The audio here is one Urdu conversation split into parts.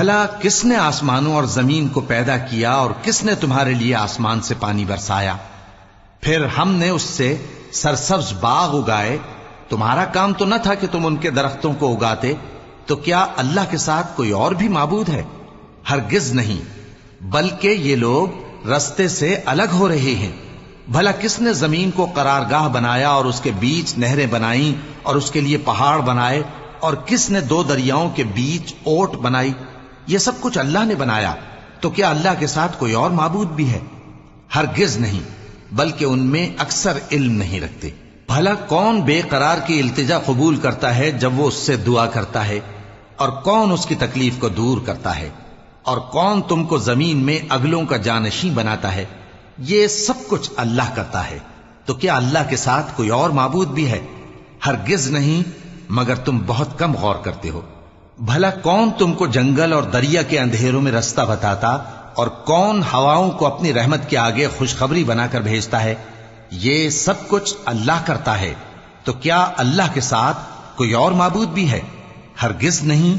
بھلا کس نے آسمانوں اور زمین کو پیدا کیا اور کس نے تمہارے لیے آسمان سے پانی برسایا؟ پھر ہم نے اس سے سرسبز باغ اگائے. تمہارا کام تو نہ تھا کہ تم ان کے درختوں کو اگاتے. تو کیا اللہ کے ساتھ کوئی اور بھی معبود ہے؟ ہرگز نہیں، بلکہ یہ لوگ رستے سے الگ ہو رہے ہیں. بھلا کس نے زمین کو قرارگاہ بنایا اور اس کے بیچ نہریں بنائیں اور اس کے لیے پہاڑ بنائے، اور کس نے دو دریاؤں کے بیچ اوٹ بنائی؟ یہ سب کچھ اللہ نے بنایا. تو کیا اللہ کے ساتھ کوئی اور معبود بھی ہے؟ ہرگز نہیں، بلکہ ان میں اکثر علم نہیں رکھتے. بھلا کون بے قرار کی التجا قبول کرتا ہے جب وہ اس سے دعا کرتا ہے؟ اور کون اس کی تکلیف کو دور کرتا ہے؟ اور کون تم کو زمین میں اگلوں کا جانشین بناتا ہے؟ یہ سب کچھ اللہ کرتا ہے. تو کیا اللہ کے ساتھ کوئی اور معبود بھی ہے؟ ہرگز نہیں، مگر تم بہت کم غور کرتے ہو. بھلا کون تم کو جنگل اور دریا کے اندھیروں میں رستہ بتاتا، اور کون ہواؤں کو اپنی رحمت کے آگے خوشخبری بنا کر بھیجتا ہے؟ یہ سب کچھ اللہ کرتا ہے. تو کیا اللہ کے ساتھ کوئی اور معبود بھی ہے؟ ہرگز نہیں.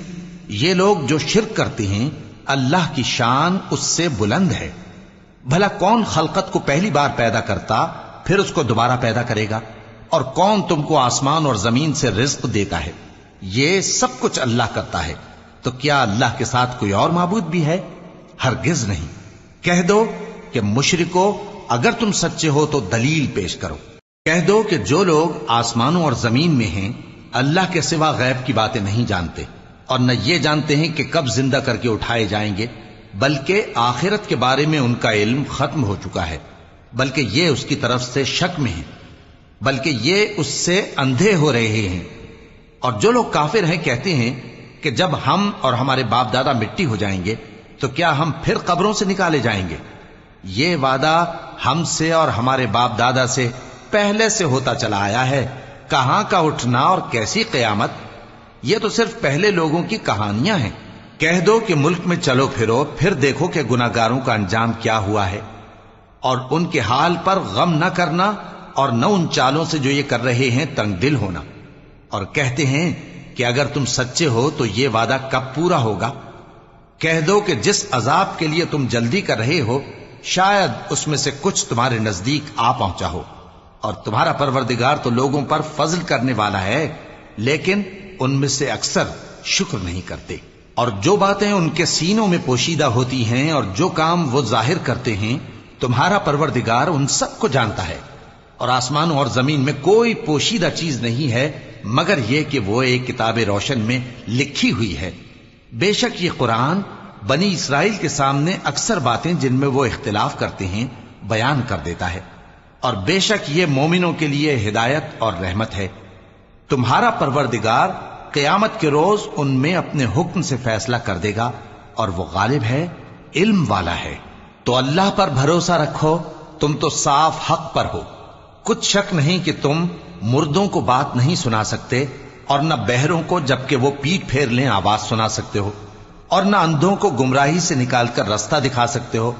یہ لوگ جو شرک کرتے ہیں اللہ کی شان اس سے بلند ہے. بھلا کون خلقت کو پہلی بار پیدا کرتا پھر اس کو دوبارہ پیدا کرے گا؟ اور کون تم کو آسمان اور زمین سے رزق دیتا ہے؟ یہ سب کچھ اللہ کرتا ہے. تو کیا اللہ کے ساتھ کوئی اور معبود بھی ہے؟ ہرگز نہیں. کہہ دو کہ مشرکو، اگر تم سچے ہو تو دلیل پیش کرو. کہہ دو کہ جو لوگ آسمانوں اور زمین میں ہیں اللہ کے سوا غیب کی باتیں نہیں جانتے، اور نہ یہ جانتے ہیں کہ کب زندہ کر کے اٹھائے جائیں گے، بلکہ آخرت کے بارے میں ان کا علم ختم ہو چکا ہے، بلکہ یہ اس کی طرف سے شک میں ہیں، بلکہ یہ اس سے اندھے ہو رہے ہیں. اور جو لوگ کافر ہیں کہتے ہیں کہ جب ہم اور ہمارے باپ دادا مٹی ہو جائیں گے تو کیا ہم پھر قبروں سے نکالے جائیں گے؟ یہ وعدہ ہم سے اور ہمارے باپ دادا سے پہلے سے ہوتا چلا آیا ہے. کہاں کا اٹھنا اور کیسی قیامت؟ یہ تو صرف پہلے لوگوں کی کہانیاں ہیں. کہہ دو کہ ملک میں چلو پھرو، پھر دیکھو کہ گناہگاروں کا انجام کیا ہوا ہے، اور ان کے حال پر غم نہ کرنا، اور نہ ان چالوں سے جو یہ کر رہے ہیں تنگ دل ہونا. اور کہتے ہیں کہ اگر تم سچے ہو تو یہ وعدہ کب پورا ہوگا؟ کہہ دو کہ جس عذاب کے لیے تم جلدی کر رہے ہو شاید اس میں سے کچھ تمہارے نزدیک آ پہنچا ہو، اور تمہارا پروردگار تو لوگوں پر فضل کرنے والا ہے، لیکن ان میں سے اکثر شکر نہیں کرتے. اور جو باتیں ان کے سینوں میں پوشیدہ ہوتی ہیں اور جو کام وہ ظاہر کرتے ہیں تمہارا پروردگار ان سب کو جانتا ہے. اور آسمانوں اور زمین میں کوئی پوشیدہ چیز نہیں ہے مگر یہ کہ وہ ایک کتاب روشن میں لکھی ہوئی ہے. بے شک یہ قرآن بنی اسرائیل کے سامنے اکثر باتیں جن میں وہ اختلاف کرتے ہیں بیان کر دیتا ہے، اور بے شک یہ مومنوں کے لیے ہدایت اور رحمت ہے. تمہارا پروردگار قیامت کے روز ان میں اپنے حکم سے فیصلہ کر دے گا، اور وہ غالب ہے، علم والا ہے. تو اللہ پر بھروسہ رکھو، تم تو صاف حق پر ہو. کچھ شک نہیں کہ تم مردوں کو بات نہیں سنا سکتے، اور نہ بہروں کو جبکہ وہ پیٹ پھیر لیں آواز سنا سکتے ہو، اور نہ اندھوں کو گمراہی سے نکال کر رستہ دکھا سکتے ہو.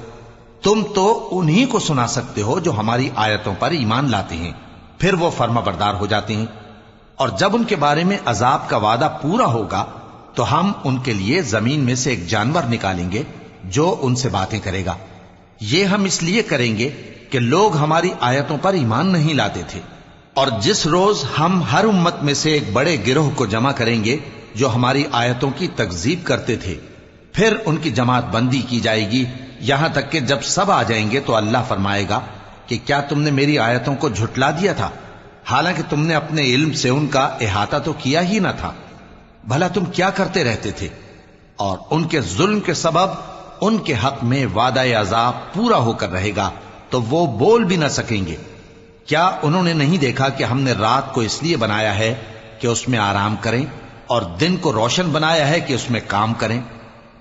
تم تو انہی کو سنا سکتے ہو جو ہماری آیتوں پر ایمان لاتے ہیں، پھر وہ فرما بردار ہو جاتے ہیں. اور جب ان کے بارے میں عذاب کا وعدہ پورا ہوگا تو ہم ان کے لیے زمین میں سے ایک جانور نکالیں گے جو ان سے باتیں کرے گا. یہ ہم اس لیے کریں گے کہ لوگ ہماری آیتوں پر ایمان نہیں لاتے تھے. اور جس روز ہم ہر امت میں سے ایک بڑے گروہ کو جمع کریں گے جو ہماری آیتوں کی تکذیب کرتے تھے، پھر ان کی جماعت بندی کی جائے گی، یہاں تک کہ جب سب آ جائیں گے تو اللہ فرمائے گا کہ کیا تم نے میری آیتوں کو جھٹلا دیا تھا، حالانکہ تم نے اپنے علم سے ان کا احاطہ تو کیا ہی نہ تھا. بھلا تم کیا کرتے رہتے تھے؟ اور ان کے ظلم کے سبب ان کے حق میں وعدہ عذاب پورا ہو کر رہے گا تو وہ بول بھی نہ سکیں گے. کیا انہوں نے نہیں دیکھا کہ ہم نے رات کو اس لیے بنایا ہے کہ اس میں آرام کریں، اور دن کو روشن بنایا ہے کہ اس میں کام کریں؟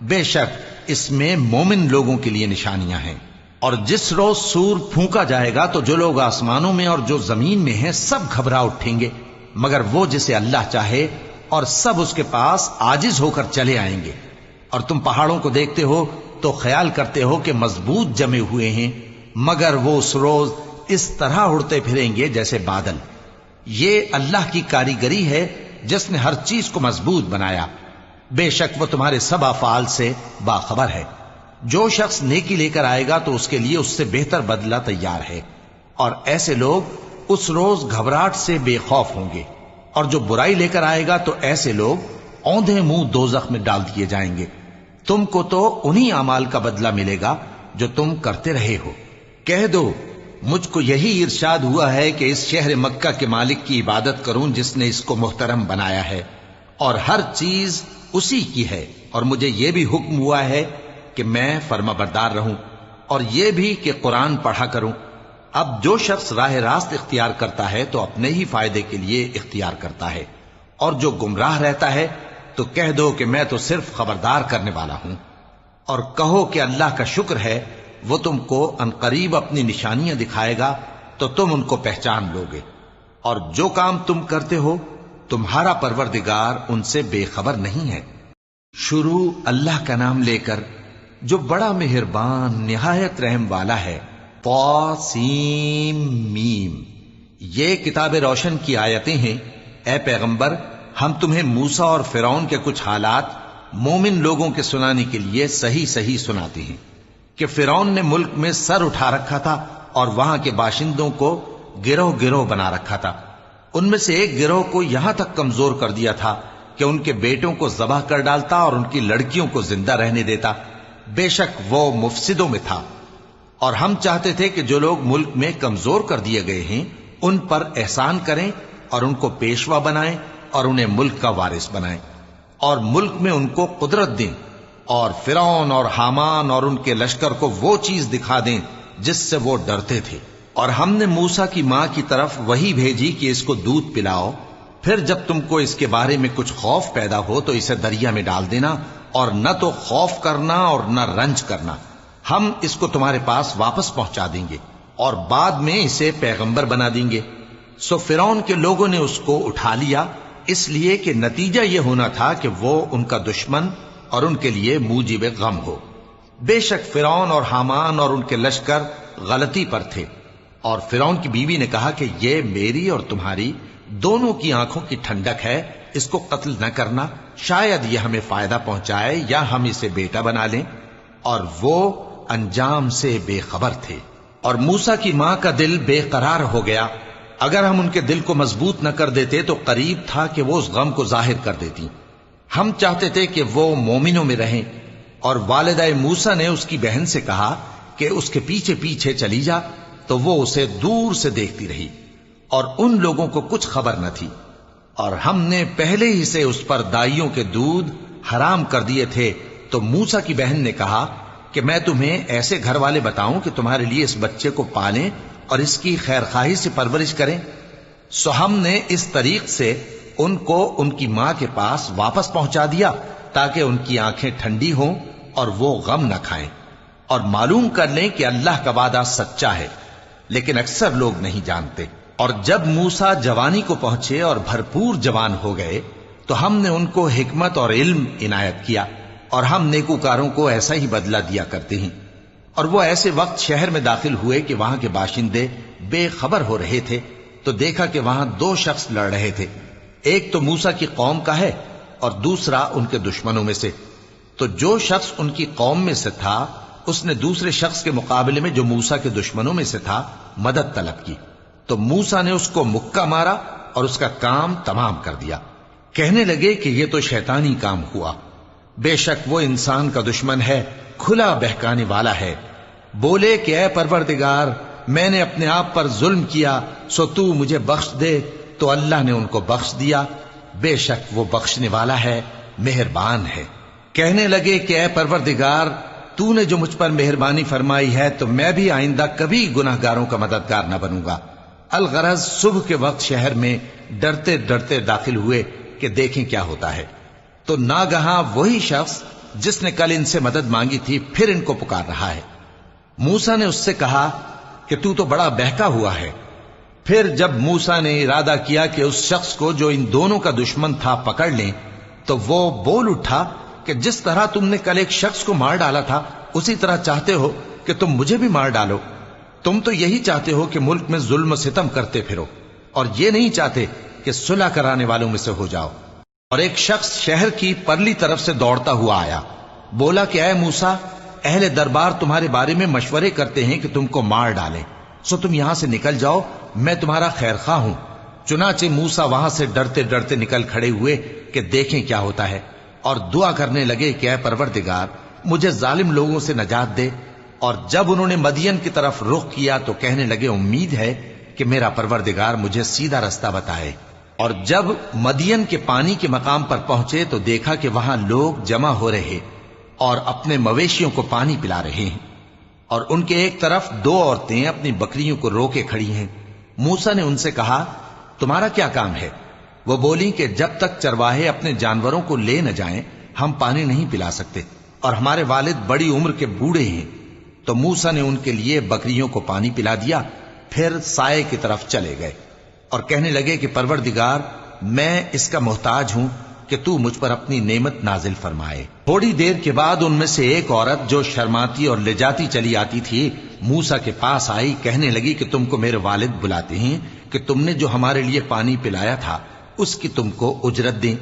بے شک اس میں مومن لوگوں کے لیے نشانیاں ہیں. اور جس روز سور پھونکا جائے گا تو جو لوگ آسمانوں میں اور جو زمین میں ہیں سب گھبرا اٹھیں گے مگر وہ جسے اللہ چاہے، اور سب اس کے پاس عاجز ہو کر چلے آئیں گے. اور تم پہاڑوں کو دیکھتے ہو تو خیال کرتے ہو کہ مضبوط جمے ہوئے ہیں، مگر وہ اس روز اس طرح اڑتے پھریں گے جیسے بادل. یہ اللہ کی کاریگری ہے جس نے ہر چیز کو مضبوط بنایا. بے شک وہ تمہارے سب افعال سے باخبر ہے۔ جو شخص نیکی لے کر آئے گا تو اس کے لیے اس سے بہتر بدلہ تیار ہے، اور ایسے لوگ اس روز گھبراہٹ سے بے خوف ہوں گے، اور جو برائی لے کر آئے گا تو ایسے لوگ اوندھے منہ دوزخ میں ڈال دیے جائیں گے۔ تم کو تو انہی اعمال کا بدلہ ملے گا جو تم کرتے رہے ہو۔ کہہ دو مجھ کو یہی ارشاد ہوا ہے کہ اس شہر مکہ کے مالک کی عبادت کروں جس نے اس کو محترم بنایا ہے، اور ہر چیز اسی کی ہے، اور مجھے یہ بھی حکم ہوا ہے کہ میں فرما بردار رہوں، اور یہ بھی کہ قرآن پڑھا کروں۔ اب جو شخص راہ راست اختیار کرتا ہے تو اپنے ہی فائدے کے لیے اختیار کرتا ہے، اور جو گمراہ رہتا ہے تو کہہ دو کہ میں تو صرف خبردار کرنے والا ہوں۔ اور کہو کہ اللہ کا شکر ہے وہ تم کو عنقریب اپنی نشانیاں دکھائے گا تو تم ان کو پہچان لو گے، اور جو کام تم کرتے ہو تمہارا پروردگار ان سے بے خبر نہیں ہے۔ شروع اللہ کا نام لے کر جو بڑا مہربان نہایت رحم والا ہے۔ طاسیم میم، یہ کتاب روشن کی آیتیں ہیں۔ اے پیغمبر، ہم تمہیں موسیٰ اور فرعون کے کچھ حالات مومن لوگوں کے سنانے کے لیے صحیح صحیح سناتے ہیں کہ فرعون نے ملک میں سر اٹھا رکھا تھا اور وہاں کے باشندوں کو گروہ گروہ بنا رکھا تھا۔ ان میں سے ایک گروہ کو یہاں تک کمزور کر دیا تھا کہ ان کے بیٹوں کو ذبح کر ڈالتا اور ان کی لڑکیوں کو زندہ رہنے دیتا۔ بے شک وہ مفسدوں میں تھا، اور ہم چاہتے تھے کہ جو لوگ ملک میں کمزور کر دیے گئے ہیں ان پر احسان کریں اور ان کو پیشوا بنائیں اور انہیں ملک کا وارث بنائیں، اور ملک میں ان کو قدرت دیں، اور فرعون اور حامان اور ان کے لشکر کو وہ چیز دکھا دیں جس سے وہ ڈرتے تھے۔ اور ہم نے موسیٰ کی ماں کی طرف وہی بھیجی کہ اس کو دودھ پلاؤ، پھر جب تم کو اس کے بارے میں کچھ خوف پیدا ہو تو اسے دریا میں ڈال دینا، اور نہ تو خوف کرنا اور نہ رنج کرنا، ہم اس کو تمہارے پاس واپس پہنچا دیں گے اور بعد میں اسے پیغمبر بنا دیں گے۔ سو فرعون کے لوگوں نے اس کو اٹھا لیا، اس لیے کہ نتیجہ یہ ہونا تھا کہ وہ ان کا دشمن اور ان کے لیے موجب غم ہو۔ بے شک فرعون اور حامان اور ان کے لشکر غلطی پر تھے، اور فرعون کی بیوی نے کہا کہ یہ میری اور تمہاری دونوں کی آنکھوں کی ٹھنڈک ہے، اس کو قتل نہ کرنا، شاید یہ ہمیں فائدہ پہنچائے یا ہم اسے بیٹا بنا لیں۔ اور وہ انجام سے بے خبر تھے۔ اور موسیٰ کی ماں کا دل بے قرار ہو گیا، اگر ہم ان کے دل کو مضبوط نہ کر دیتے تو قریب تھا کہ وہ اس غم کو ظاہر کر دیتی۔ ہم چاہتے تھے کہ وہ مومنوں میں رہیں، اور والدہ موسیٰ نے اس کی بہن سے کہا کہ اس کے پیچھے پیچھے چلی جا، تو وہ اسے دور سے دیکھتی رہی، اور ان لوگوں کو کچھ خبر نہ تھی۔ اور ہم نے پہلے ہی سے اس پر دائیوں کے دودھ حرام کر دیے تھے۔ تو موسیٰ کی بہن نے کہا کہ میں تمہیں ایسے گھر والے بتاؤں کہ تمہارے لیے اس بچے کو پالیں اور اس کی خیر خواہی سے پرورش کریں۔ سو ہم نے اس طریق سے ان کو ان کی ماں کے پاس واپس پہنچا دیا تاکہ ان کی آنکھیں ٹھنڈی ہوں اور وہ غم نہ کھائیں، اور معلوم کر لیں کہ اللہ کا وعدہ سچا ہے، لیکن اکثر لوگ نہیں جانتے۔ اور جب موسیٰ جوانی کو پہنچے اور بھرپور جوان ہو گئے تو ہم نے ان کو حکمت اور علم عنایت کیا، اور ہم نیکوکاروں کو ایسا ہی بدلہ دیا کرتے ہیں۔ اور وہ ایسے وقت شہر میں داخل ہوئے کہ وہاں کے باشندے بے خبر ہو رہے تھے، تو دیکھا کہ وہاں دو شخص لڑ رہے تھے، ایک تو موسیٰ کی قوم کا ہے اور دوسرا ان کے دشمنوں میں سے۔ تو جو شخص ان کی قوم میں سے تھا اس نے دوسرے شخص کے مقابلے میں جو موسیٰ کے دشمنوں میں سے تھا مدد طلب کی، تو موسیٰ نے اس کو مکہ مارا اور اس کا کام تمام کر دیا۔ کہنے لگے کہ یہ تو شیطانی کام ہوا، بے شک وہ انسان کا دشمن ہے، کھلا بہکانے والا ہے۔ بولے کہ اے پروردگار، میں نے اپنے آپ پر ظلم کیا، سو تو مجھے بخش دے، تو اللہ نے ان کو بخش دیا، بے شک وہ بخشنے والا ہے، مہربان ہے۔ کہنے لگے کہ اے پروردگار، تو نے جو مجھ پر مہربانی فرمائی ہے تو میں بھی آئندہ کبھی گناہ گاروں کا مددگار نہ بنوں گا۔ الغرض صبح کے وقت شہر میں ڈرتے ڈرتے داخل ہوئے کہ دیکھیں کیا ہوتا ہے، تو ناگہاں وہی شخص جس نے کل ان سے مدد مانگی تھی پھر ان کو پکار رہا ہے۔ موسیٰ نے اس سے کہا کہ تو بڑا بہکا ہوا ہے۔ پھر جب موسیٰ نے ارادہ کیا کہ اس شخص کو جو ان دونوں کا دشمن تھا پکڑ لیں، تو وہ بول اٹھا کہ جس طرح تم نے کل ایک شخص کو مار ڈالا تھا اسی طرح چاہتے ہو کہ تم مجھے بھی مار ڈالو۔ تم تو یہی چاہتے ہو کہ ملک میں ظلم و ستم کرتے پھرو، اور یہ نہیں چاہتے کہ صلح کرانے والوں میں سے ہو جاؤ۔ اور ایک شخص شہر کی پرلی طرف سے دوڑتا ہوا آیا، بولا کہ اے موسیٰ، اہل دربار تمہارے بارے میں مشورے کرتے ہیں کہ تم کو مار ڈالیں، سو تم یہاں سے نکل جاؤ، میں تمہارا خیر خواہ ہوں۔ چنانچہ موسیٰ وہاں سے ڈرتے ڈرتے نکل کھڑے ہوئے کہ دیکھیں کیا ہوتا ہے، اور دعا کرنے لگے کہ اے پروردگار مجھے ظالم لوگوں سے نجات دے۔ اور جب انہوں نے مدین کی طرف رخ کیا تو کہنے لگے امید ہے کہ میرا پروردگار مجھے سیدھا رستہ بتائے۔ اور جب مدین کے پانی کے مقام پر پہنچے تو دیکھا کہ وہاں لوگ جمع ہو رہے اور اپنے مویشیوں کو پانی پلا رہے ہیں، اور ان کے ایک طرف دو عورتیں اپنی بکریوں کو روکے کھڑی ہیں۔ موسیٰ نے ان سے کہا تمہارا کیا کام ہے؟ وہ بولی کہ جب تک چرواہے اپنے جانوروں کو لے نہ جائیں ہم پانی نہیں پلا سکتے، اور ہمارے والد بڑی عمر کے بوڑھے ہیں۔ تو موسیٰ نے ان کے لیے بکریوں کو پانی پلا دیا، پھر سائے کی طرف چلے گئے اور کہنے لگے کہ پروردگار میں اس کا محتاج ہوں کہ تو مجھ پر اپنی نعمت نازل فرمائے۔ تھوڑی دیر کے بعد ان میں سے ایک عورت جو شرماتی اور لجاتی چلی آتی تھی موسیٰ کے پاس آئی، کہنے لگی کہ تم کو میرے والد بلاتے ہیں کہ تم نے جو ہمارے لیے پانی پلایا تھا اس کی تم کو اجرت دیں۔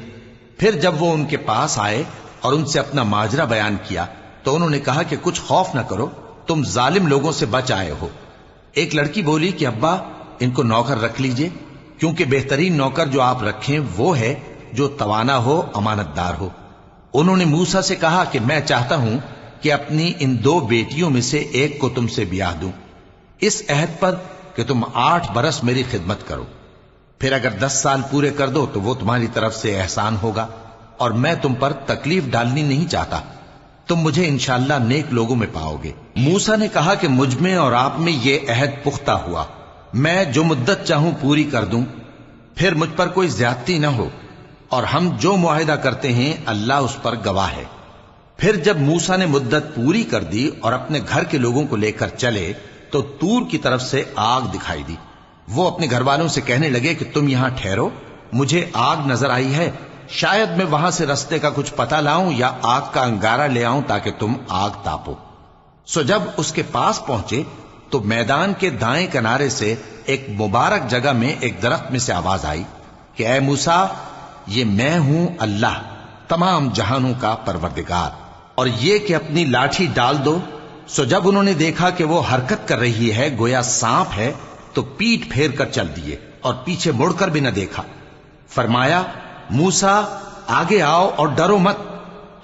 پھر جب وہ ان کے پاس آئے اور ان سے اپنا ماجرا بیان کیا تو انہوں نے کہا کہ کچھ خوف نہ کرو، تم ظالم لوگوں سے بچ آئے ہو۔ ایک لڑکی بولی کہ ابا ان کو نوکر رکھ لیجئے، کیونکہ بہترین نوکر جو آپ رکھیں وہ ہے جو توانا ہو، امانت دار ہو۔ انہوں نے موسیٰ سے کہا کہ میں چاہتا ہوں کہ اپنی ان دو بیٹیوں میں سے ایک کو تم سے بیاہ دوں، اس عہد پر کہ تم 8 برس میری خدمت کرو، پھر اگر 10 سال پورے کر دو تو وہ تمہاری طرف سے احسان ہوگا، اور میں تم پر تکلیف ڈالنی نہیں چاہتا، تم مجھے انشاءاللہ نیک لوگوں میں پاؤ گے۔ موسیٰ نے کہا کہ مجھ میں اور آپ میں یہ عہد پختہ ہوا، میں جو مدت چاہوں پوری کر دوں، پھر مجھ پر کوئی زیادتی نہ ہو، اور ہم جو معاہدہ کرتے ہیں اللہ اس پر گواہ ہے۔ پھر جب موسیٰ نے مدت پوری کر دی اور اپنے گھر کے لوگوں کو لے کر چلے تو طور کی طرف سے آگ دکھائی دی۔ وہ اپنے گھر والوں سے کہنے لگے کہ تم یہاں ٹھہرو، مجھے آگ نظر آئی ہے، شاید میں وہاں سے رستے کا کچھ پتہ لاؤں یا آگ کا انگارہ لے آؤں تاکہ تم آگ تاپو۔ سو جب اس کے پاس پہنچے تو میدان کے دائیں کنارے سے ایک مبارک جگہ میں ایک درخت میں سے آواز آئی کہ اے موسیٰ، یہ میں ہوں اللہ، تمام جہانوں کا پروردگار، اور یہ کہ اپنی لاٹھی ڈال دو۔ سو جب انہوں نے دیکھا کہ وہ حرکت کر رہی ہے گویا سانپ ہے تو پیٹ پھیر کر چل دیے اور پیچھے مڑ کر بھی نہ دیکھا۔ فرمایا موسیٰ آگے آؤ اور ڈرو مت،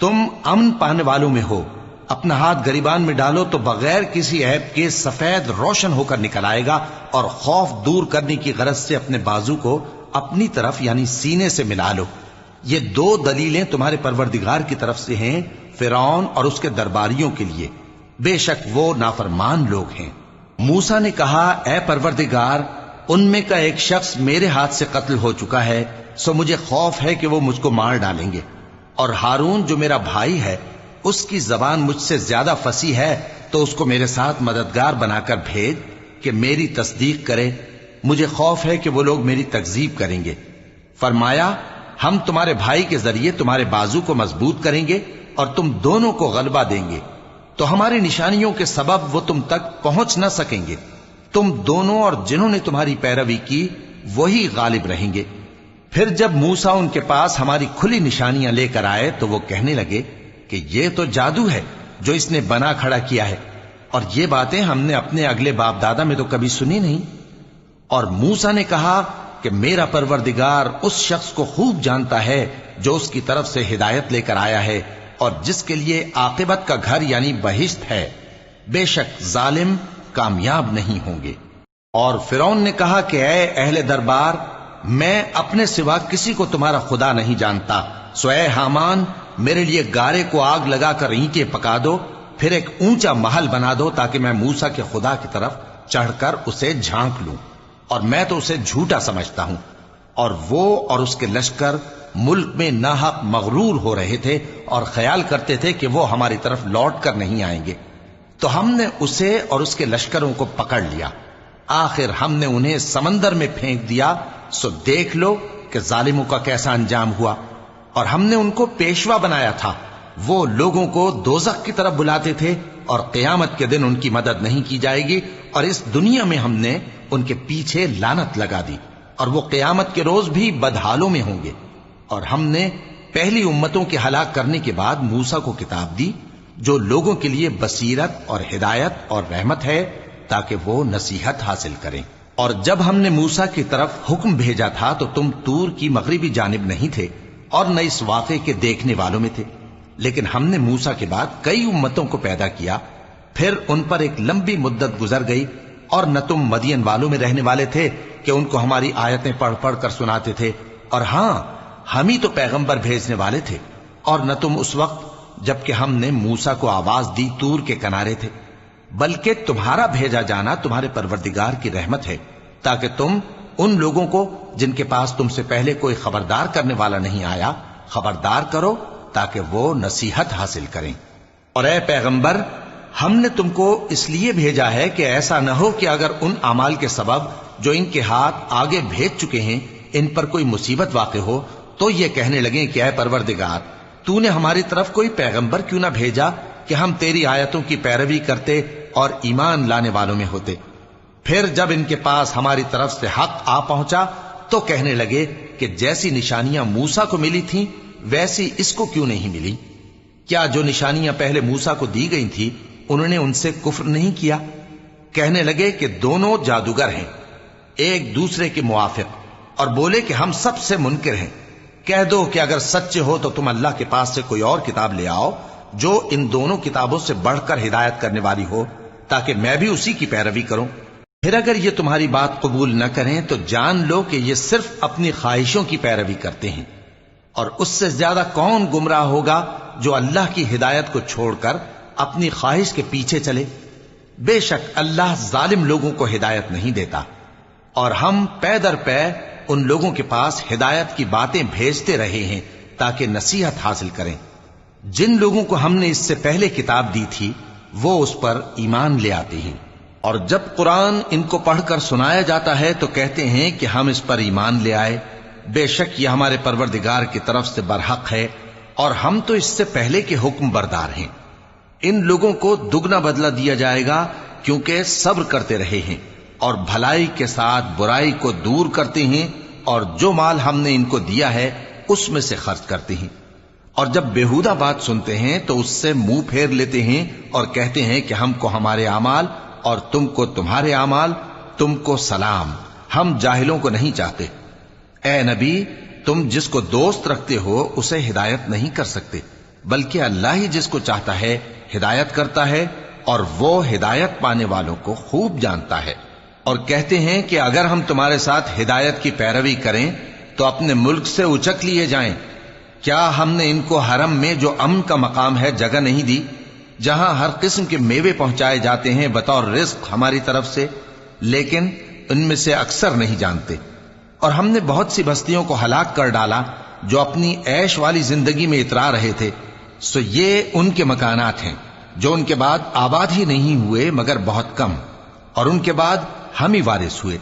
تم امن پانے والوں میں ہو، اپنا ہاتھ گریبان میں ڈالو تو بغیر کسی عیب کے سفید روشن ہو کر نکل آئے گا، اور خوف دور کرنے کی غرض سے اپنے بازو کو اپنی طرف یعنی سینے سے ملا لو۔ یہ 2 دلیلیں تمہارے پروردگار کی طرف سے ہیں فرعون اور اس کے درباریوں کے لیے، بے شک وہ نافرمان لوگ ہیں۔ موسیٰ نے کہا اے پروردگار، ان میں کا ایک شخص میرے ہاتھ سے قتل ہو چکا ہے، سو مجھے خوف ہے کہ وہ مجھ کو مار ڈالیں گے، اور ہارون جو میرا بھائی ہے اس کی زبان مجھ سے زیادہ فصیح ہے، تو اس کو میرے ساتھ مددگار بنا کر بھیج کہ میری تصدیق کرے، مجھے خوف ہے کہ وہ لوگ میری تکذیب کریں گے۔ فرمایا ہم تمہارے بھائی کے ذریعے تمہارے بازو کو مضبوط کریں گے اور تم دونوں کو غلبہ دیں گے، تو ہماری نشانیوں کے سبب وہ تم تک پہنچ نہ سکیں گے، تم دونوں اور جنہوں نے تمہاری پیروی کی وہی غالب رہیں گے۔ پھر جب موسیٰ ان کے پاس ہماری کھلی نشانیاں لے کر آئے تو وہ کہنے لگے کہ یہ تو جادو ہے جو اس نے بنا کھڑا کیا ہے، اور یہ باتیں ہم نے اپنے اگلے باپ دادا میں تو کبھی سنی نہیں۔ اور موسیٰ نے کہا کہ میرا پروردگار اس شخص کو خوب جانتا ہے جو اس کی طرف سے ہدایت لے کر آیا ہے اور جس کے لیے عاقبت کا گھر یعنی بہشت ہے، بے شک ظالم کامیاب نہیں ہوں گے۔ اور فرعون نے کہا کہ اے اہل دربار، میں اپنے سوا کسی کو تمہارا خدا نہیں جانتا، سو اے حامان میرے لیے گارے کو آگ لگا کر اینٹیں پکا دو، پھر ایک اونچا محل بنا دو تاکہ میں موسیٰ کے خدا کی طرف چڑھ کر اسے جھانک لوں، اور میں تو اسے جھوٹا سمجھتا ہوں۔ اور وہ اور اس کے لشکر ملک میں ناحق مغرور ہو رہے تھے اور خیال کرتے تھے کہ وہ ہماری طرف لوٹ کر نہیں آئیں گے، تو ہم نے اسے اور اس کے لشکروں کو پکڑ لیا، آخر ہم نے انہیں سمندر میں پھینک دیا، سو دیکھ لو کہ ظالموں کا کیسا انجام ہوا۔ اور ہم نے ان کو پیشوا بنایا تھا، وہ لوگوں کو دوزخ کی طرف بلاتے تھے، اور قیامت کے دن ان کی مدد نہیں کی جائے گی، اور اس دنیا میں ہم نے ان کے پیچھے لعنت لگا دی، اور وہ قیامت کے روز بھی بدحالوں میں ہوں گے۔ اور ہم نے پہلی امتوں کے ہلاک کرنے کے بعد موسیٰ کو کتاب دی جو لوگوں کے لیے بصیرت اور ہدایت اور رحمت ہے تاکہ وہ نصیحت حاصل کریں۔ اور جب ہم نے موسیٰ کی طرف حکم بھیجا تھا تو تم طور کی مغربی جانب نہیں تھے اور نہ اس واقعے کے دیکھنے والوں میں تھے، لیکن ہم نے موسیٰ کے بعد کئی امتوں کو پیدا کیا، پھر ان پر ایک لمبی مدت گزر گئی، اور نہ تم مدین والوں میں رہنے والے تھے کہ ان کو ہماری آیتیں پڑھ پڑھ کر سناتے تھے، اور ہاں ہم ہی تو پیغمبر بھیجنے والے تھے، اور نہ تم اس وقت جبکہ ہم نے موسیٰ کو آواز دی طور کے کنارے تھے، بلکہ تمہارا بھیجا جانا تمہارے پروردگار کی رحمت ہے تاکہ تم ان لوگوں کو جن کے پاس تم سے پہلے کوئی خبردار کرنے والا نہیں آیا خبردار کرو تاکہ وہ نصیحت حاصل کریں۔ اور اے پیغمبر، ہم نے تم کو اس لیے بھیجا ہے کہ ایسا نہ ہو کہ اگر ان اعمال کے سبب جو ان کے ہاتھ آگے بھیج چکے ہیں ان پر کوئی مصیبت واقع ہو تو یہ کہنے لگیں کہ اے پروردگار، تو نے ہماری طرف کوئی پیغمبر کیوں نہ بھیجا کہ ہم تیری آیتوں کی پیروی کرتے اور ایمان لانے والوں میں ہوتے۔ پھر جب ان کے پاس ہماری طرف سے حق آ پہنچا تو کہنے لگے کہ جیسی نشانیاں موسیٰ کو ملی تھیں ویسی اس کو کیوں نہیں ملی؟ کیا جو نشانیاں پہلے موسیٰ کو دی گئی تھی انہوں نے ان سے کفر نہیں کیا؟ کہنے لگے کہ دونوں جادوگر ہیں ایک دوسرے کے موافق، اور بولے کہ ہم سب سے منکر ہیں۔ کہہ دو کہ اگر سچے ہو تو تم اللہ کے پاس سے کوئی اور کتاب لے آؤ جو ان دونوں کتابوں سے بڑھ کر ہدایت کرنے والی ہو تاکہ میں بھی اسی کی پیروی کروں۔ پھر اگر یہ تمہاری بات قبول نہ کریں تو جان لو کہ یہ صرف اپنی خواہشوں کی پیروی کرتے ہیں، اور اس سے زیادہ کون گمراہ ہوگا جو اللہ کی ہدایت کو چھوڑ کر اپنی خواہش کے پیچھے چلے۔ بے شک اللہ ظالم لوگوں کو ہدایت نہیں دیتا، اور ہم پے در پے ان لوگوں کے پاس ہدایت کی باتیں بھیجتے رہے ہیں تاکہ نصیحت حاصل کریں۔ جن لوگوں کو ہم نے اس سے پہلے کتاب دی تھی وہ اس پر ایمان لے آتے ہیں، اور جب قرآن ان کو پڑھ کر سنایا جاتا ہے تو کہتے ہیں کہ ہم اس پر ایمان لے آئے، بے شک یہ ہمارے پروردگار کی طرف سے برحق ہے اور ہم تو اس سے پہلے کے حکم بردار ہیں۔ ان لوگوں کو دگنا بدلہ دیا جائے گا کیونکہ صبر کرتے رہے ہیں اور بھلائی کے ساتھ برائی کو دور کرتے ہیں، اور جو مال ہم نے ان کو دیا ہے اس میں سے خرچ کرتے ہیں، اور جب بےہودہ بات سنتے ہیں تو اس سے منہ پھیر لیتے ہیں اور کہتے ہیں کہ ہم کو ہمارے اعمال اور تم کو تمہارے اعمال، تم کو سلام، ہم جاہلوں کو نہیں چاہتے۔ اے نبی، تم جس کو دوست رکھتے ہو اسے ہدایت نہیں کر سکتے، بلکہ اللہ ہی جس کو چاہتا ہے ہدایت کرتا ہے، اور وہ ہدایت پانے والوں کو خوب جانتا ہے۔ اور کہتے ہیں کہ اگر ہم تمہارے ساتھ ہدایت کی پیروی کریں تو اپنے ملک سے اچک لیے جائیں۔ کیا ہم نے ان کو حرم میں جو امن کا مقام ہے جگہ نہیں دی، جہاں ہر قسم کے میوے پہنچائے جاتے ہیں بطور رزق ہماری طرف سے؟ لیکن ان میں سے اکثر نہیں جانتے۔ اور ہم نے بہت سی بستیوں کو ہلاک کر ڈالا جو اپنی عیش والی زندگی میں اترا رہے تھے، سو یہ ان کے مکانات ہیں جو ان کے بعد آباد ہی نہیں ہوئے مگر بہت کم، اور ان کے بعد ہم ہی وارث ہوئے۔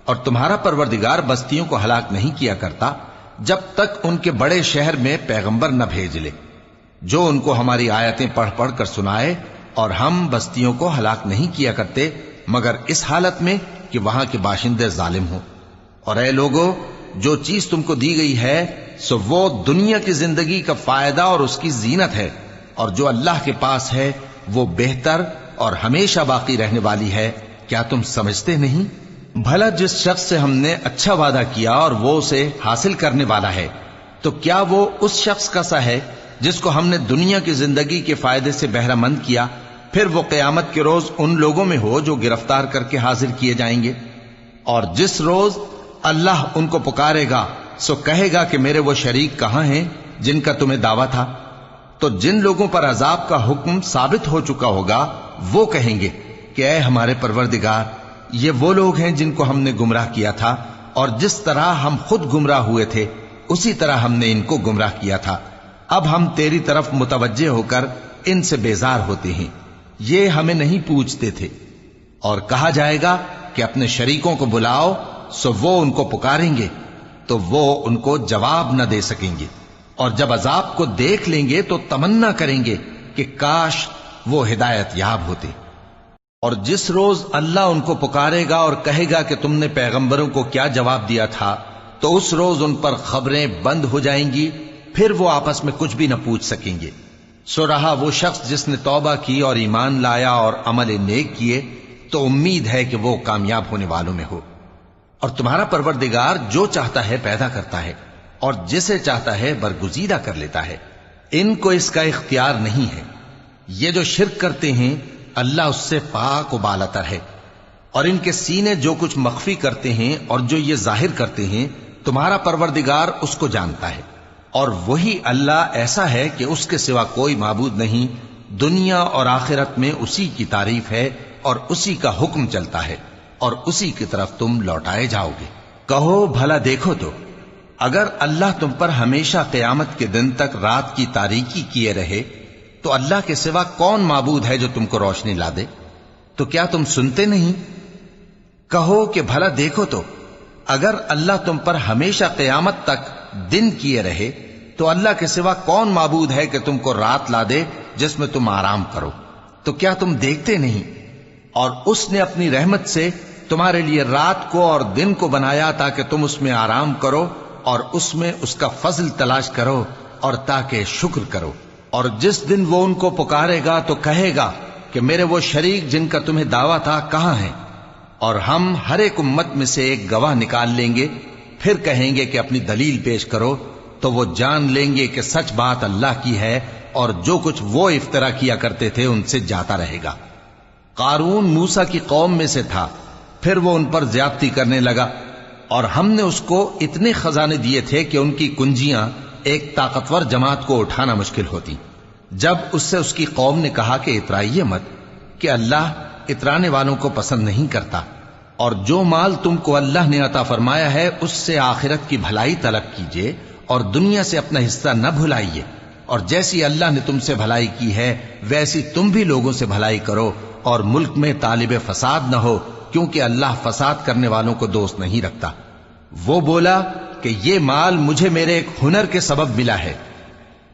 اور تمہارا پروردگار بستیوں کو ہلاک نہیں کیا کرتا جب تک ان کے بڑے شہر میں پیغمبر نہ بھیج لے جو ان کو ہماری آیتیں پڑھ پڑھ کر سنائے، اور ہم بستیوں کو ہلاک نہیں کیا کرتے مگر اس حالت میں کہ وہاں کے باشندے ظالم ہوں۔ اور اے لوگو، جو چیز تم کو دی گئی ہے سو وہ دنیا کی زندگی کا فائدہ اور اس کی زینت ہے، اور جو اللہ کے پاس ہے وہ بہتر اور ہمیشہ باقی رہنے والی ہے۔ کیا تم سمجھتے نہیں؟ بھلا جس شخص سے ہم نے اچھا وعدہ کیا اور وہ اسے حاصل کرنے والا ہے تو کیا وہ اس شخص کا سا ہے جس کو ہم نے دنیا کی زندگی کے فائدے سے بہرہ مند کیا، پھر وہ قیامت کے روز ان لوگوں میں ہو جو گرفتار کر کے حاضر کیے جائیں گے؟ اور جس روز اللہ ان کو پکارے گا سو کہے گا کہ میرے وہ شریک کہاں ہیں جن کا تمہیں دعویٰ تھا؟ تو جن لوگوں پر عذاب کا حکم ثابت ہو چکا ہوگا وہ کہیں گے کہ اے ہمارے پروردگار، یہ وہ لوگ ہیں جن کو ہم نے گمراہ کیا تھا، اور جس طرح ہم خود گمراہ ہوئے تھے اسی طرح ہم نے ان کو گمراہ کیا تھا۔ اب ہم تیری طرف متوجہ ہو کر ان سے بیزار ہوتے ہیں، یہ ہمیں نہیں پوچھتے تھے۔ اور کہا جائے گا کہ اپنے شریکوں کو بلاؤ، سو وہ ان کو پکاریں گے تو وہ ان کو جواب نہ دے سکیں گے، اور جب عذاب کو دیکھ لیں گے تو تمنا کریں گے کہ کاش وہ ہدایت یاب ہوتے۔ اور جس روز اللہ ان کو پکارے گا اور کہے گا کہ تم نے پیغمبروں کو کیا جواب دیا تھا، تو اس روز ان پر خبریں بند ہو جائیں گی، پھر وہ آپس میں کچھ بھی نہ پوچھ سکیں گے۔ سو رہا وہ شخص جس نے توبہ کی اور ایمان لایا اور عمل نیک کیے تو امید ہے کہ وہ کامیاب ہونے والوں میں ہو۔ اور تمہارا پروردگار جو چاہتا ہے پیدا کرتا ہے اور جسے چاہتا ہے برگزیدہ کر لیتا ہے، ان کو اس کا اختیار نہیں ہے۔ یہ جو شرک کرتے ہیں اللہ اس سے پاک و بالاتر ہے، اور ان کے سینے جو کچھ مخفی کرتے ہیں اور جو یہ ظاہر کرتے ہیں تمہارا پروردگار اس کو جانتا ہے۔ اور وہی اللہ ایسا ہے کہ اس کے سوا کوئی معبود نہیں، دنیا اور آخرت میں اسی کی تعریف ہے اور اسی کا حکم چلتا ہے اور اسی کی طرف تم لوٹائے جاؤ گے۔ کہو بھلا دیکھو تو اگر اللہ تم پر ہمیشہ قیامت کے دن تک رات کی تاریکی کیے رہے تو اللہ کے سوا کون معبود ہے جو تم کو روشنی لا دے؟ تو کیا تم سنتے نہیں؟ کہو کہ بھلا دیکھو تو اگر اللہ تم پر ہمیشہ قیامت تک دن کیے رہے تو اللہ کے سوا کون معبود ہے کہ تم کو رات لا دے جس میں تم آرام کرو؟ تو کیا تم دیکھتے نہیں؟ اور اس نے اپنی رحمت سے تمہارے لیے رات کو اور دن کو بنایا تاکہ تم اس میں آرام کرو اور اس میں اس کا فضل تلاش کرو اور تاکہ شکر کرو۔ اور جس دن وہ ان کو پکارے گا تو کہے گا کہ میرے وہ شریک جن کا تمہیں دعویٰ تھا کہاں ہیں؟ اور ہم ہر ایک امت میں سے ایک گواہ نکال لیں گے، پھر کہیں گے کہ اپنی دلیل پیش کرو، تو وہ جان لیں گے کہ سچ بات اللہ کی ہے اور جو کچھ وہ افترا کیا کرتے تھے ان سے جاتا رہے گا۔ قارون موسیٰ کی قوم میں سے تھا، پھر وہ ان پر زیادتی کرنے لگا، اور ہم نے اس کو اتنے خزانے دیے تھے کہ ان کی کنجیاں ایک طاقتور جماعت کو اٹھانا مشکل ہوتی۔ جب اس سے اس کی قوم نے کہا کہ اترائیے مت، کہ اللہ اترانے والوں کو پسند نہیں کرتا، اور جو مال تم کو اللہ نے عطا فرمایا ہے اس سے آخرت کی بھلائی طلب کیجیے اور دنیا سے اپنا حصہ نہ بھلائیے، اور جیسی اللہ نے تم سے بھلائی کی ہے ویسی تم بھی لوگوں سے بھلائی کرو، اور ملک میں طالب فساد نہ ہو، کیونکہ اللہ فساد کرنے والوں کو دوست نہیں رکھتا۔ وہ بولا کہ یہ مال مجھے میرے ایک ہنر کے سبب ملا ہے۔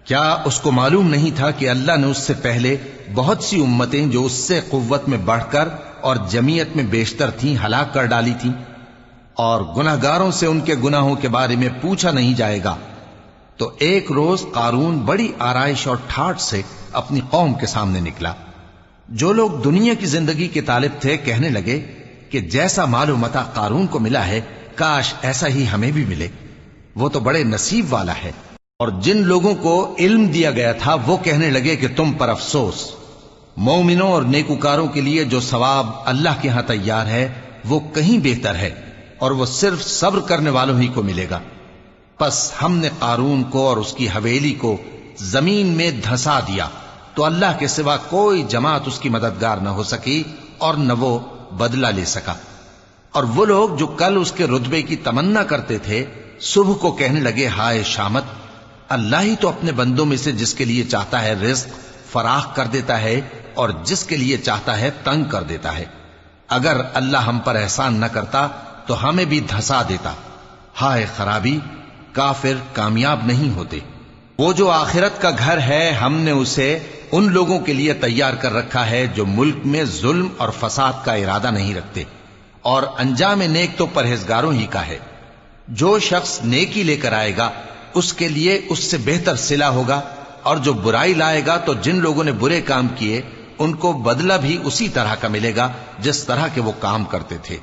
کیا اس کو معلوم نہیں تھا کہ اللہ نے اس سے پہلے بہت سی امتیں جو اس سے قوت میں بڑھ کر اور جمعیت میں بیشتر تھیں ہلاک کر ڈالی تھیں، اور گناہگاروں سے ان کے گناہوں کے بارے میں پوچھا نہیں جائے گا؟ تو ایک روز قارون بڑی آرائش اور ٹھاٹھ سے اپنی قوم کے سامنے نکلا۔ جو لوگ دنیا کی زندگی کے طالب تھے کہنے لگے کہ جیسا مال و متاع قارون کو ملا ہے کاش ایسا ہی ہمیں بھی ملے، وہ تو بڑے نصیب والا ہے۔ اور جن لوگوں کو علم دیا گیا تھا وہ کہنے لگے کہ تم پر افسوس، مومنوں اور نیکوکاروں کے لیے جو ثواب اللہ کے ہاں تیار ہے وہ کہیں بہتر ہے، اور وہ صرف صبر کرنے والوں ہی کو ملے گا۔ پس ہم نے قارون کو اور اس کی حویلی کو زمین میں دھسا دیا، تو اللہ کے سوا کوئی جماعت اس کی مددگار نہ ہو سکی اور نہ وہ بدلہ لے سکا۔ اور وہ لوگ جو کل اس کے رتبے کی تمنا کرتے تھے صبح کو کہنے لگے ہائے شامت، اللہ ہی تو اپنے بندوں میں سے جس کے لیے چاہتا ہے رزق فراخ کر دیتا ہے اور جس کے لیے چاہتا ہے تنگ کر دیتا ہے۔ اگر اللہ ہم پر احسان نہ کرتا تو ہمیں بھی دھسا دیتا۔ ہائے خرابی، کافر کامیاب نہیں ہوتے۔ وہ جو آخرت کا گھر ہے ہم نے اسے ان لوگوں کے لیے تیار کر رکھا ہے جو ملک میں ظلم اور فساد کا ارادہ نہیں رکھتے، اور انجام نیک تو پرہیزگاروں ہی کا ہے۔ جو شخص نیکی لے کر آئے گا اس کے لیے اس سے بہتر صلہ ہوگا، اور جو برائی لائے گا تو جن لوگوں نے برے کام کیے ان کو بدلہ بھی اسی طرح کا ملے گا جس طرح کے وہ کام کرتے تھے۔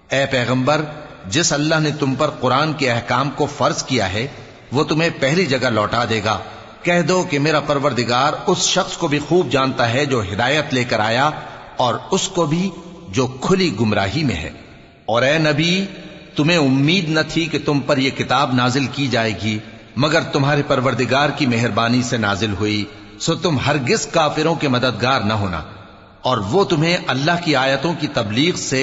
اے پیغمبر، جس اللہ نے تم پر قرآن کے احکام کو فرض کیا ہے وہ تمہیں پہلی جگہ لوٹا دے گا۔ کہہ دو کہ میرا پروردگار اس شخص کو بھی خوب جانتا ہے جو ہدایت لے کر آیا، اور اس کو بھی جو کھلی گمراہی میں ہے۔ اور اے نبی، تمہیں امید نہ تھی کہ تم پر یہ کتاب نازل کی جائے گی مگر تمہارے پروردگار کی مہربانی سے نازل ہوئی، سو تم ہرگز کافروں کے مددگار نہ ہونا، اور وہ تمہیں اللہ کی آیتوں کی تبلیغ سے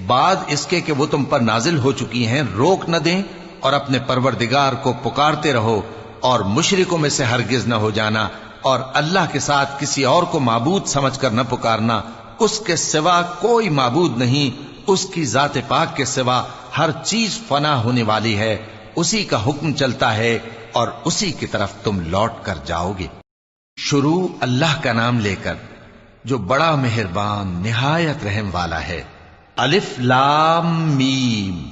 بعد اس کے کہ وہ تم پر نازل ہو چکی ہیں روک نہ دیں، اور اپنے پروردگار کو پکارتے رہو، اور مشرکوں میں سے ہرگز نہ ہو جانا، اور اللہ کے ساتھ کسی اور کو معبود سمجھ کر نہ پکارنا۔ اس کے سوا کوئی معبود نہیں، اس کی ذات پاک کے سوا ہر چیز فنا ہونے والی ہے، اسی کا حکم چلتا ہے اور اسی کی طرف تم لوٹ کر جاؤ گے۔ شروع اللہ کا نام لے کر جو بڑا مہربان نہایت رحم والا ہے۔ الف لام میم،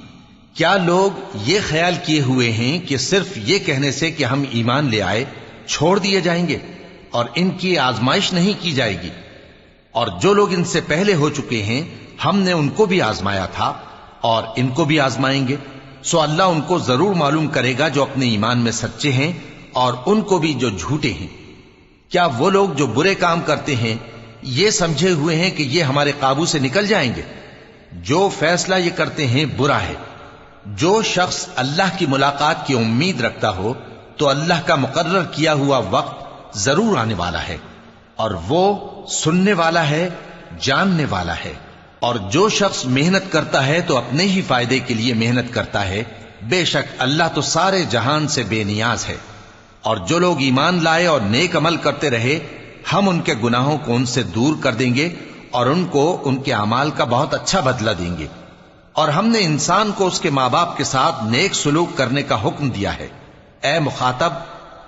کیا لوگ یہ خیال کیے ہوئے ہیں کہ صرف یہ کہنے سے کہ ہم ایمان لے آئے چھوڑ دیے جائیں گے اور ان کی آزمائش نہیں کی جائے گی؟ اور جو لوگ ان سے پہلے ہو چکے ہیں ہم نے ان کو بھی آزمایا تھا اور ان کو بھی آزمائیں گے، سو اللہ ان کو ضرور معلوم کرے گا جو اپنے ایمان میں سچے ہیں اور ان کو بھی جو جھوٹے ہیں۔ کیا وہ لوگ جو برے کام کرتے ہیں یہ سمجھے ہوئے ہیں کہ یہ ہمارے قابو سے نکل جائیں گے؟ جو فیصلہ یہ کرتے ہیں برا ہے۔ جو شخص اللہ کی ملاقات کی امید رکھتا ہو تو اللہ کا مقرر کیا ہوا وقت ضرور آنے والا ہے، اور وہ سننے والا ہے، جاننے والا ہے۔ اور جو شخص محنت کرتا ہے تو اپنے ہی فائدے کے لیے محنت کرتا ہے، بے شک اللہ تو سارے جہان سے بے نیاز ہے۔ اور جو لوگ ایمان لائے اور نیک عمل کرتے رہے ہم ان کے گناہوں کو ان سے دور کر دیں گے اور ان کو ان کے اعمال کا بہت اچھا بدلہ دیں گے۔ اور ہم نے انسان کو اس کے ماں باپ کے ساتھ نیک سلوک کرنے کا حکم دیا ہے۔ اے مخاطب،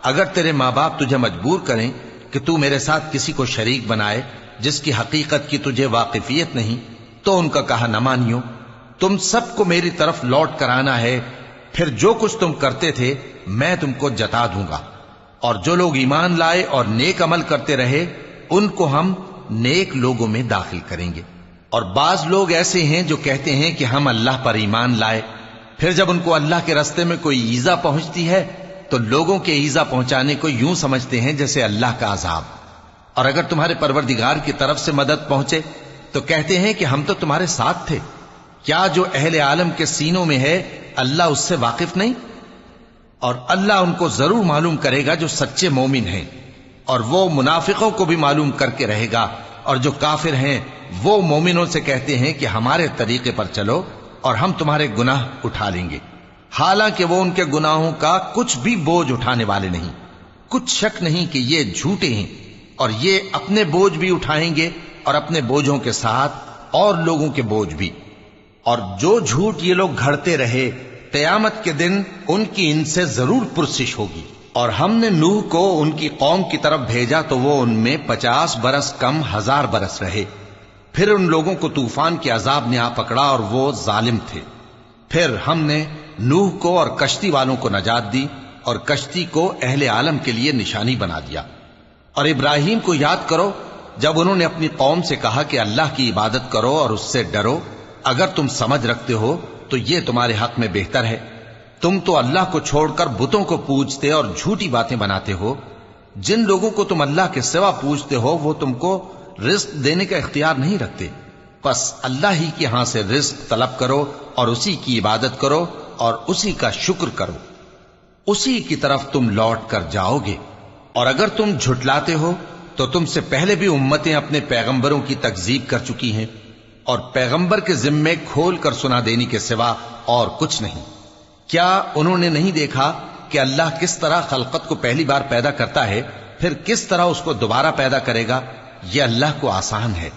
اگر تیرے ماں باپ تجھے مجبور کریں کہ تو میرے ساتھ کسی کو شریک بنائے جس کی حقیقت کی تجھے واقفیت نہیں تو ان کا کہا نہ مانیو۔ تم سب کو میری طرف لوٹ کر آنا ہے، پھر جو کچھ تم کرتے تھے میں تم کو جتا دوں گا۔ اور جو لوگ ایمان لائے اور نیک عمل کرتے رہے ان کو ہم نیک لوگوں میں داخل کریں گے۔ اور بعض لوگ ایسے ہیں جو کہتے ہیں کہ ہم اللہ پر ایمان لائے، پھر جب ان کو اللہ کے رستے میں کوئی ایذا پہنچتی ہے تو لوگوں کے ایذا پہنچانے کو یوں سمجھتے ہیں جیسے اللہ کا عذاب۔ اور اگر تمہارے پروردگار کی طرف سے مدد پہنچے تو کہتے ہیں کہ ہم تو تمہارے ساتھ تھے۔ کیا جو اہل عالم کے سینوں میں ہے اللہ اس سے واقف نہیں؟ اور اللہ ان کو ضرور معلوم کرے گا جو سچے مومن ہیں، اور وہ منافقوں کو بھی معلوم کر کے رہے گا۔ اور جو کافر ہیں وہ مومنوں سے کہتے ہیں کہ ہمارے طریقے پر چلو اور ہم تمہارے گناہ اٹھا لیں گے، حالانکہ وہ ان کے گناہوں کا کچھ بھی بوجھ اٹھانے والے نہیں۔ کچھ شک نہیں کہ یہ جھوٹے ہیں، اور یہ اپنے بوجھ بھی اٹھائیں گے اور اپنے بوجھوں کے ساتھ اور لوگوں کے بوجھ بھی۔ اور جو جھوٹ یہ لوگ گھڑتے رہے قیامت کے دن ان کی ان سے ضرور پرسش ہوگی۔ اور ہم نے نوح کو ان کی قوم کی طرف بھیجا تو وہ ان میں 50 برس کم 1000 برس رہے، پھر ان لوگوں کو طوفان کے عذاب نے آ پکڑا اور وہ ظالم تھے۔ پھر ہم نے نوح کو اور کشتی والوں کو نجات دی اور کشتی کو اہل عالم کے لیے نشانی بنا دیا۔ اور ابراہیم کو یاد کرو جب انہوں نے اپنی قوم سے کہا کہ اللہ کی عبادت کرو اور اس سے ڈرو، اگر تم سمجھ رکھتے ہو تو یہ تمہارے حق میں بہتر ہے۔ تم تو اللہ کو چھوڑ کر بتوں کو پوجتے اور جھوٹی باتیں بناتے ہو۔ جن لوگوں کو تم اللہ کے سوا پوجتے ہو وہ تم کو رزق دینے کا اختیار نہیں رکھتے، پس اللہ ہی کے ہاں سے رزق طلب کرو اور اسی کی عبادت کرو اور اسی کا شکر کرو، اسی کی طرف تم لوٹ کر جاؤ گے۔ اور اگر تم جھٹلاتے ہو تو تم سے پہلے بھی امتیں اپنے پیغمبروں کی تکذیب کر چکی ہیں، اور پیغمبر کے ذمے کھول کر سنا دینے کے سوا اور کچھ نہیں۔ کیا انہوں نے نہیں دیکھا کہ اللہ کس طرح خلقت کو پہلی بار پیدا کرتا ہے پھر کس طرح اس کو دوبارہ پیدا کرے گا؟ یہ اللہ کو آسان ہے۔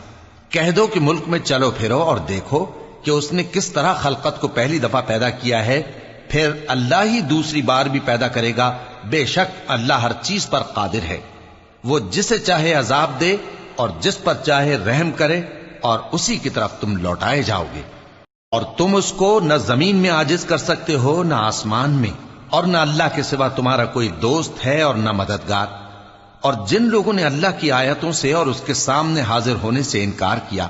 کہہ دو کہ ملک میں چلو پھرو اور دیکھو کہ اس نے کس طرح خلقت کو پہلی دفعہ پیدا کیا ہے، پھر اللہ ہی دوسری بار بھی پیدا کرے گا۔ بے شک اللہ ہر چیز پر قادر ہے۔ وہ جسے چاہے عذاب دے اور جس پر چاہے رحم کرے، اور اسی کی طرف تم لوٹائے جاؤ گے۔ اور تم اس کو نہ زمین میں عاجز کر سکتے ہو نہ آسمان میں، اور نہ اللہ کے سوا تمہارا کوئی دوست ہے اور نہ مددگار۔ اور جن لوگوں نے اللہ کی آیتوں سے اور اس کے سامنے حاضر ہونے سے انکار کیا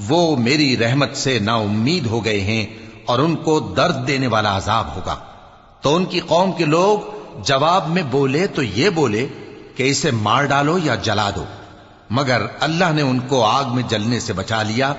وہ میری رحمت سے نا امید ہو گئے ہیں، اور ان کو درد دینے والا عذاب ہوگا۔ تو ان کی قوم کے لوگ جواب میں بولے تو یہ بولے کہ اسے مار ڈالو یا جلا دو، مگر اللہ نے ان کو آگ میں جلنے سے بچا لیا۔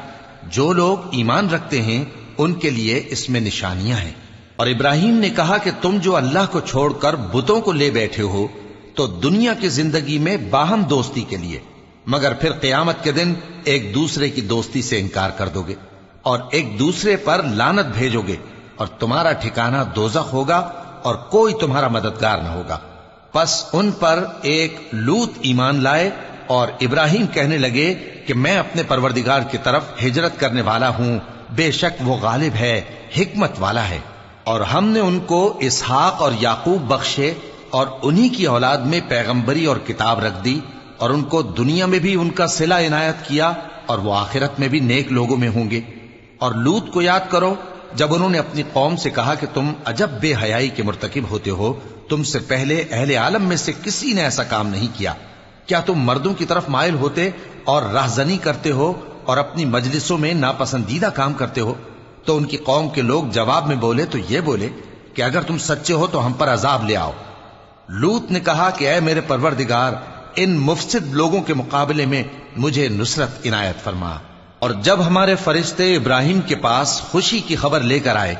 جو لوگ ایمان رکھتے ہیں ان کے لیے اس میں نشانیاں ہیں۔ اور ابراہیم نے کہا کہ تم جو اللہ کو چھوڑ کر بتوں کو لے بیٹھے ہو تو دنیا کی زندگی میں باہم دوستی کے لیے، مگر پھر قیامت کے دن ایک دوسرے کی دوستی سے انکار کر دو گے اور ایک دوسرے پر لعنت بھیجو گے، اور تمہارا ٹھکانہ دوزخ ہوگا اور کوئی تمہارا مددگار نہ ہوگا۔ پس ان پر ایک لوط ایمان لائے، اور ابراہیم کہنے لگے کہ میں اپنے پروردگار کی طرف ہجرت کرنے والا ہوں، بے شک وہ غالب ہے، حکمت والا ہے۔ اور ہم نے ان کو اسحاق اور یعقوب بخشے اور انہی کی اولاد میں پیغمبری اور کتاب رکھ دی، اور ان کو دنیا میں بھی ان کا صلہ عنایت کیا، اور وہ آخرت میں بھی نیک لوگوں میں ہوں گے۔ اور لوط کو یاد کرو جب انہوں نے اپنی قوم سے کہا کہ تم عجب بے حیائی کے مرتکب ہوتے ہو، تم سے پہلے اہل عالم میں سے کسی نے ایسا کام نہیں کیا، کیا تم مردوں کی طرف مائل ہوتے اور راہزنی کرتے ہو اور اپنی مجلسوں میں ناپسندیدہ کام کرتے ہو؟ تو ان کی قوم کے لوگ جواب میں بولے تو یہ بولے کہ اگر تم سچے ہو تو ہم پر عذاب لے آؤ۔ لوط نے کہا کہ اے میرے پروردگار، ان مفسد لوگوں کے مقابلے میں مجھے نصرت عنایت فرما۔ اور جب ہمارے فرشتے ابراہیم کے پاس خوشی کی خبر لے کر آئے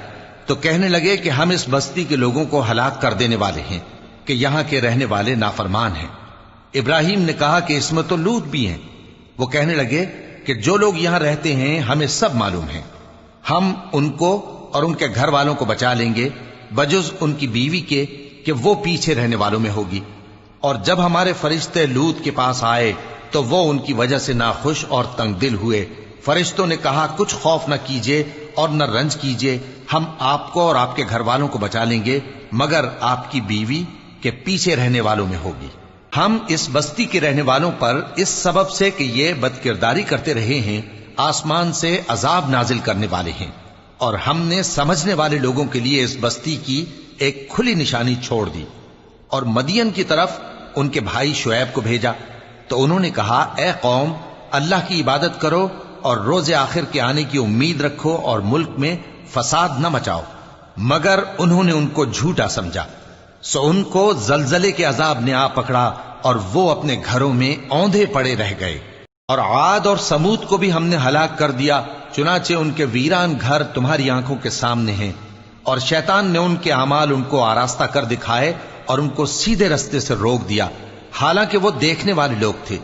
تو کہنے لگے کہ ہم اس بستی کے لوگوں کو ہلاک کر دینے والے ہیں کہ یہاں کے رہنے والے نافرمان ہیں۔ ابراہیم نے کہا کہ اس میں تو لوط بھی ہیں۔ وہ کہنے لگے کہ جو لوگ یہاں رہتے ہیں ہمیں سب معلوم ہیں، ہم ان کو اور ان کے گھر والوں کو بچا لیں گے بجز ان کی بیوی کے کہ وہ پیچھے رہنے والوں میں ہوگی۔ اور جب ہمارے فرشتے لوط کے پاس آئے تو وہ ان کی وجہ سے ناخوش اور تنگ دل ہوئے۔ فرشتوں نے کہا کچھ خوف نہ کیجیے اور نہ رنج کیجیے، ہم آپ کو اور آپ کے گھر والوں کو بچا لیں گے مگر آپ کی بیوی کے پیچھے رہنے والوں میں ہوگی۔ ہم اس بستی کے رہنے والوں پر اس سبب سے کہ یہ بدکرداری کرتے رہے ہیں آسمان سے عذاب نازل کرنے والے ہیں، اور ہم نے سمجھنے والے لوگوں کے لیے اس بستی کی ایک کھلی نشانی چھوڑ دی۔ اور مدین کی طرف ان کے بھائی شعیب کو بھیجا تو انہوں نے کہا اے قوم، اللہ کی عبادت کرو اور روز آخر کے آنے کی امید رکھو اور ملک میں فساد نہ مچاؤ، مگر انہوں نے ان کو جھوٹا سمجھا، سو ان کو زلزلے کے عذاب نے آ پکڑا اور وہ اپنے گھروں میں اوندھے پڑے رہ گئے۔ اور عاد اور سمود کو بھی ہم نے ہلاک کر دیا، چنانچہ ان کے ویران گھر تمہاری آنکھوں کے سامنے ہیں، اور شیطان نے ان کے اعمال ان کو آراستہ کر دکھائے اور ان کو سیدھے رستے سے روک دیا، حالانکہ وہ دیکھنے والے لوگ تھے۔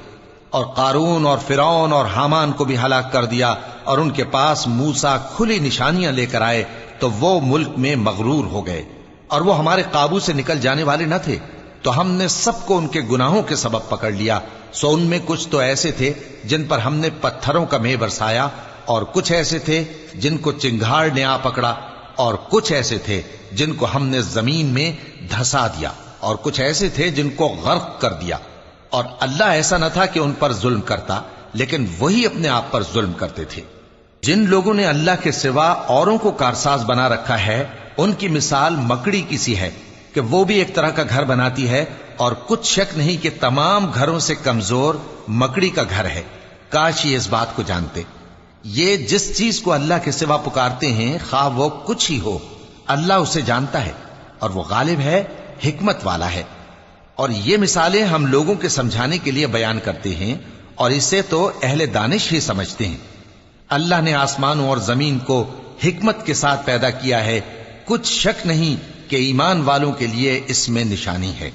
اور قارون اور فرعون اور حامان کو بھی ہلاک کر دیا، اور ان کے پاس موسیٰ کھلی نشانیاں لے کر آئے تو وہ ملک میں مغرور ہو گئے، اور وہ ہمارے قابو سے نکل جانے والے نہ تھے، تو ہم نے سب کو ان کے گناہوں کے سبب پکڑ لیا۔ سو ان میں کچھ تو ایسے تھے جن پر ہم نے پتھروں کا مے برسایا، اور کچھ ایسے تھے جن کو چنگھاڑ نے آ پکڑا، اور کچھ ایسے تھے جن کو ہم نے زمین میں دھسا دیا، اور کچھ ایسے تھے جن کو غرق کر دیا۔ اور اللہ ایسا نہ تھا کہ ان پر ظلم کرتا، لیکن وہی اپنے آپ پر ظلم کرتے تھے۔ جن لوگوں نے اللہ کے سوا اوروں کو کارساز بنا رکھا ہے، ان کی مثال مکڑی کی سی ہے کہ وہ بھی ایک طرح کا گھر بناتی ہے، اور کچھ شک نہیں کہ تمام گھروں سے کمزور مکڑی کا گھر ہے۔ کاش یہ اس بات کو جانتے۔ یہ جس چیز کو اللہ کے سوا پکارتے ہیں خواہ وہ کچھ ہی ہو، اللہ اسے جانتا ہے، اور وہ غالب ہے، حکمت والا ہے۔ اور یہ مثالیں ہم لوگوں کے سمجھانے کے لیے بیان کرتے ہیں، اور اسے تو اہل دانش ہی سمجھتے ہیں۔ اللہ نے آسمانوں اور زمین کو حکمت کے ساتھ پیدا کیا ہے، کچھ شک نہیں کہ ایمان والوں کے لیے اس میں نشانی ہے۔